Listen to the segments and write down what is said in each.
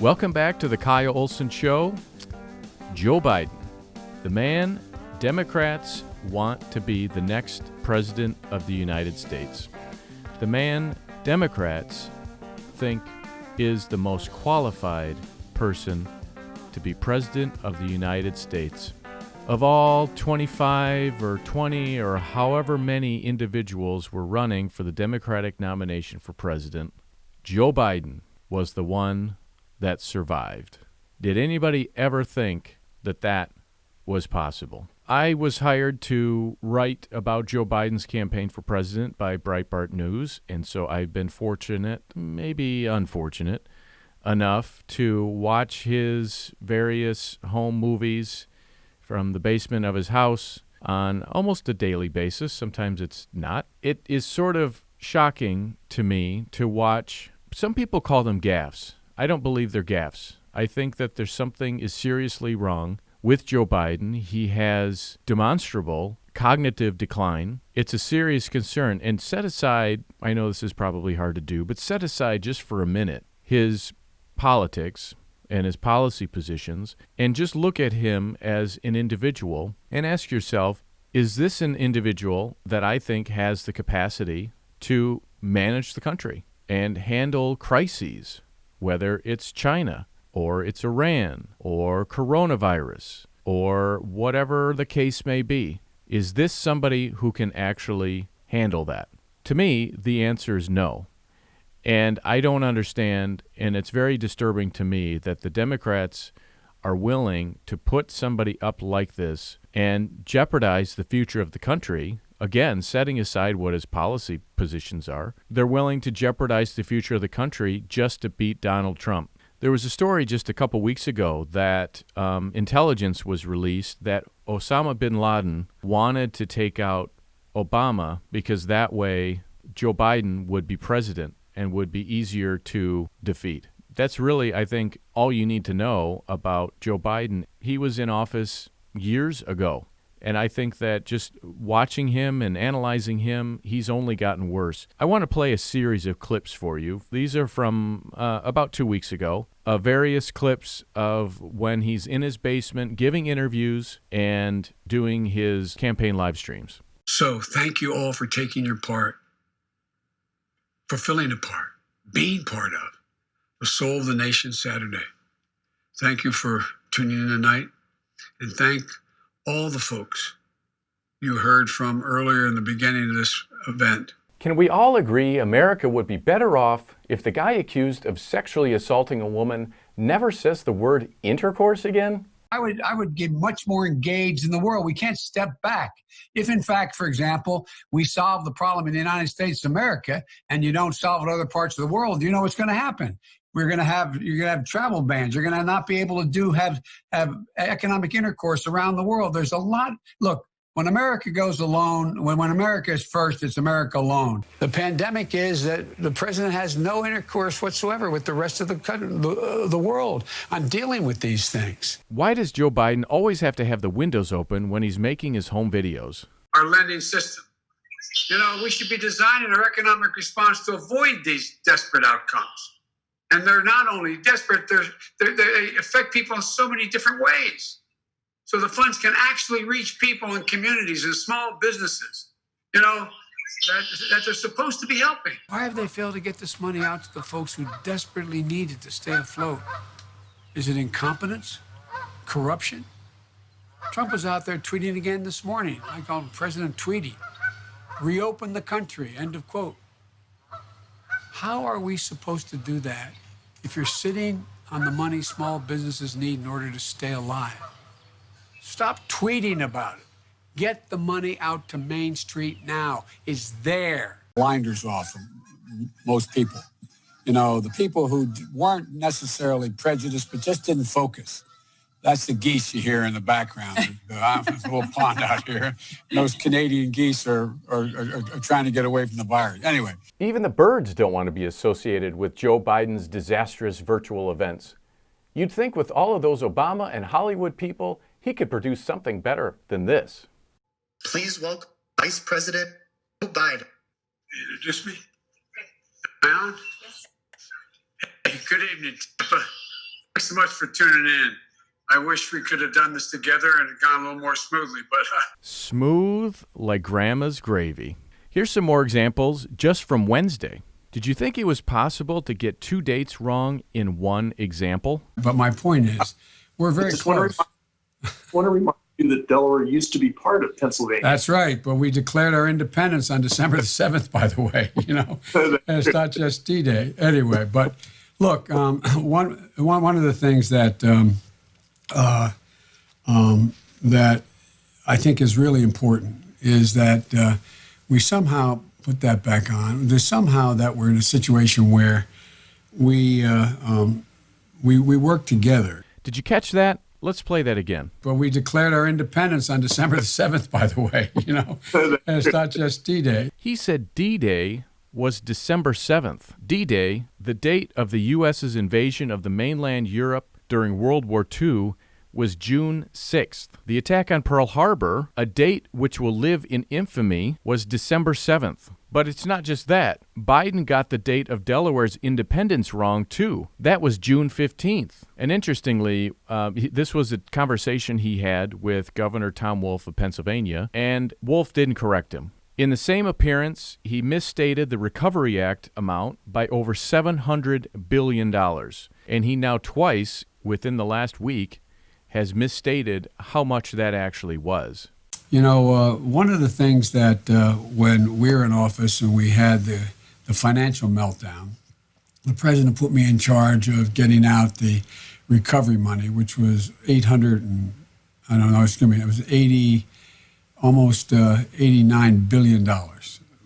Welcome back to the Kyle Olson Show. Joe Biden, the man Democrats want to be the next president of the United States. The man Democrats think is the most qualified person to be president of the United States. Of all 25 or 20 or however many individuals were running for the Democratic nomination for president, Joe Biden was the one that survived. Did anybody ever think that that was possible? I was hired to write about Joe Biden's campaign for president by Breitbart News, and so I've been fortunate, maybe unfortunate, enough to watch his various home movies from the basement of his house on almost a daily basis. Sometimes it's not. It is sort of shocking to me to watch. Some people call them gaffes. I don't believe they're gaffes. I think that there's something is seriously wrong with Joe Biden. He has demonstrable cognitive decline. It's a serious concern. And set aside, I know this is probably hard to do, but set aside just for a minute his politics and his policy positions, and just look at him as an individual and ask yourself, is this an individual that I think has the capacity to manage the country and handle crises, whether it's China or it's Iran or coronavirus or whatever the case may be? Is this somebody who can actually handle that? To me, the answer is no. And I don't understand, and it's very disturbing to me that the Democrats are willing to put somebody up like this and jeopardize the future of the country. Again, setting aside what his policy positions are, they're willing to jeopardize the future of the country just to beat Donald Trump. There was a story just a couple weeks ago that intelligence was released that Osama bin Laden wanted to take out Obama because that way Joe Biden would be president and would be easier to defeat. That's really, I think, all you need to know about Joe Biden. He was in office years ago, and I think that just watching him and analyzing him, he's only gotten worse. I want to play a series of clips for you. These are from about 2 weeks ago, various clips of when he's in his basement giving interviews and doing his campaign live streams. So thank you all for taking your part, fulfilling a part, being part of the soul of the nation Saturday. Thank you for tuning in tonight, and thank all the folks you heard from earlier in the beginning of this event. Can we all agree America would be better off if the guy accused of sexually assaulting a woman never says the word intercourse again? I would get much more engaged in the world. We can't step back. If, in fact, for example, we solve the problem in the United States of America and you don't solve it in other parts of the world, you know what's going to happen. You're going to have travel bans. You're going to not be able to have economic intercourse around the world. There's a lot. Look, when America goes alone, when America is first, it's America alone. The pandemic is that the president has no intercourse whatsoever with the rest of the world on dealing with these things. Why does Joe Biden always have to have the windows open when he's making his home videos? Our lending system. You know, we should be designing our economic response to avoid these desperate outcomes. And they're not only desperate, they affect people in so many different ways. So the funds can actually reach people in communities and small businesses, you know, that they're supposed to be helping. Why have they failed to get this money out to the folks who desperately need it to stay afloat? Is it incompetence? Corruption? Trump was out there tweeting again this morning. I call him President Tweety. Reopen the country, end of quote. How are we supposed to do that if you're sitting on the money small businesses need in order to stay alive? Stop tweeting about it. Get the money out to Main Street now. It's there. Blinders off from most people. You know, the people who weren't necessarily prejudiced, but just didn't focus. That's the geese you hear in the background. There's a little pond out here. Those Canadian geese are trying to get away from the virus. Anyway. Even the birds don't want to be associated with Joe Biden's disastrous virtual events. You'd think with all of those Obama and Hollywood people, he could produce something better than this. Please welcome Vice President Joe Biden. Introduce me. Am I on? Yes. Hey, good evening, Tampa. Thanks so much for tuning in. I wish we could have done this together and it gone a little more smoothly, but Smooth like grandma's gravy. Here's some more examples just from Wednesday. Did you think it was possible to get 2 dates wrong in one example? But my point is, we're very close. I want to remind you that Delaware used to be part of Pennsylvania. That's right, but we declared our independence on December the 7th, by the way, And it's not just D-Day. Anyway, but look, one of the things that that I think is really important is that we somehow put that back on. There's somehow that we're in a situation where we work together. Did you catch that? Let's play that again. But we declared our independence on December the 7th, by the way, And it's not just D-Day. He said D-Day was December 7th. D-Day, the date of the U.S.'s invasion of the mainland Europe during World War II, was June 6th. The attack on Pearl Harbor, a date which will live in infamy, was December 7th. But it's not just that. Biden got the date of Delaware's independence wrong, too. That was June 15th. And interestingly, this was a conversation he had with Governor Tom Wolf of Pennsylvania, and Wolf didn't correct him. In the same appearance, he misstated the Recovery Act amount by over $700 billion. And he now twice, within the last week, has misstated how much that actually was. One of the things that when we were in office and we had the financial meltdown, the president put me in charge of getting out the recovery money, which was it was 80, almost $89 billion.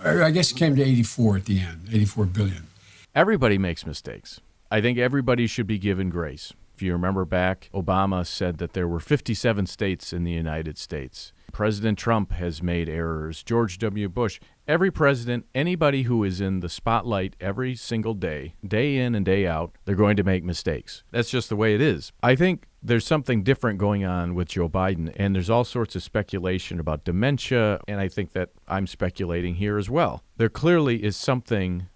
I guess it came to 84 at the end, 84 billion. Everybody makes mistakes. I think everybody should be given grace. If you remember back, Obama said that there were 57 states in the United States. President Trump has made errors. George W. Bush. Every president, anybody who is in the spotlight every single day, day in and day out, they're going to make mistakes. That's just the way it is. I think there's something different going on with Joe Biden, and there's all sorts of speculation about dementia, and I think that I'm speculating here as well. There clearly is something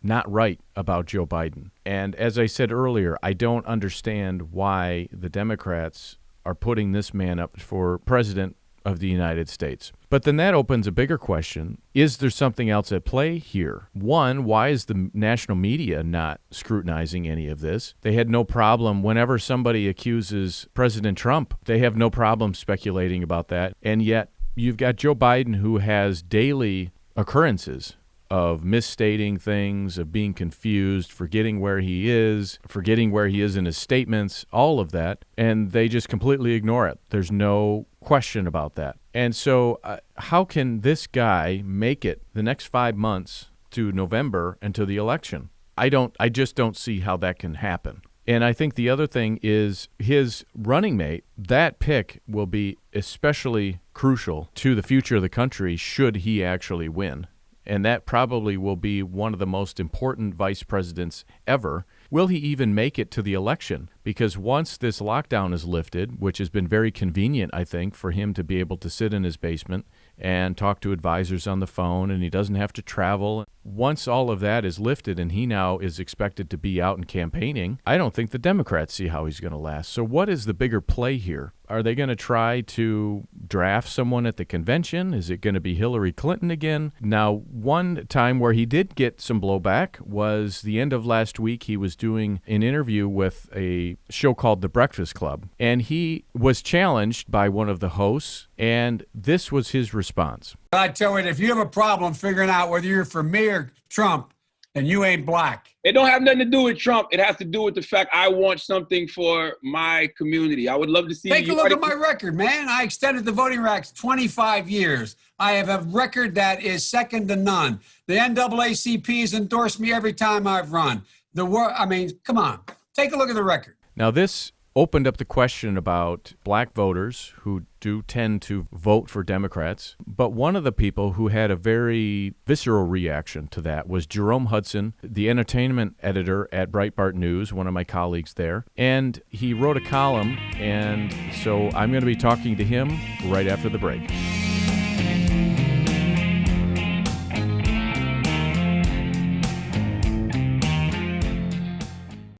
not right about Joe Biden. And as I said earlier, I don't understand why the Democrats are putting this man up for president of the United States. But then that opens a bigger question. Is there something else at play here? One, why is the national media not scrutinizing any of this? They had no problem whenever somebody accuses President Trump. They have no problem speculating about that. And yet you've got Joe Biden, who has daily occurrences of misstating things, of being confused, forgetting where he is in his statements, all of that, and they just completely ignore it. There's no question about that. And so how can this guy make it the next 5 months to November and to the election? I just don't see how that can happen. And I think the other thing is his running mate. That pick will be especially crucial to the future of the country should he actually win. And that probably will be one of the most important vice presidents ever. Will he even make it to the election? Because once this lockdown is lifted, which has been very convenient, I think, for him to be able to sit in his basement and talk to advisors on the phone, and he doesn't have to travel. Once all of that is lifted and he now is expected to be out and campaigning, I don't think the Democrats see how he's going to last. So what is the bigger play here? Are they going to try to draft someone at the convention? Is it going to be Hillary Clinton again? Now, one time where he did get some blowback was the end of last week. He was doing an interview with a show called The Breakfast Club, and he was challenged by one of the hosts, and this was his response. I tell you, if you have a problem figuring out whether you're for me or Trump, then you ain't black. It don't have nothing to do with Trump. It has to do with the fact I want something for my community. I would love to see Take a look at my record, man. I extended the voting rights 25 years. I have a record that is second to none. The NAACP has endorsed me every time I've run. Come on. Take a look at the record. Now, this opened up the question about black voters who do tend to vote for Democrats. But one of the people who had a very visceral reaction to that was Jerome Hudson, the entertainment editor at Breitbart News, one of my colleagues there. And he wrote a column, and so I'm going to be talking to him right after the break.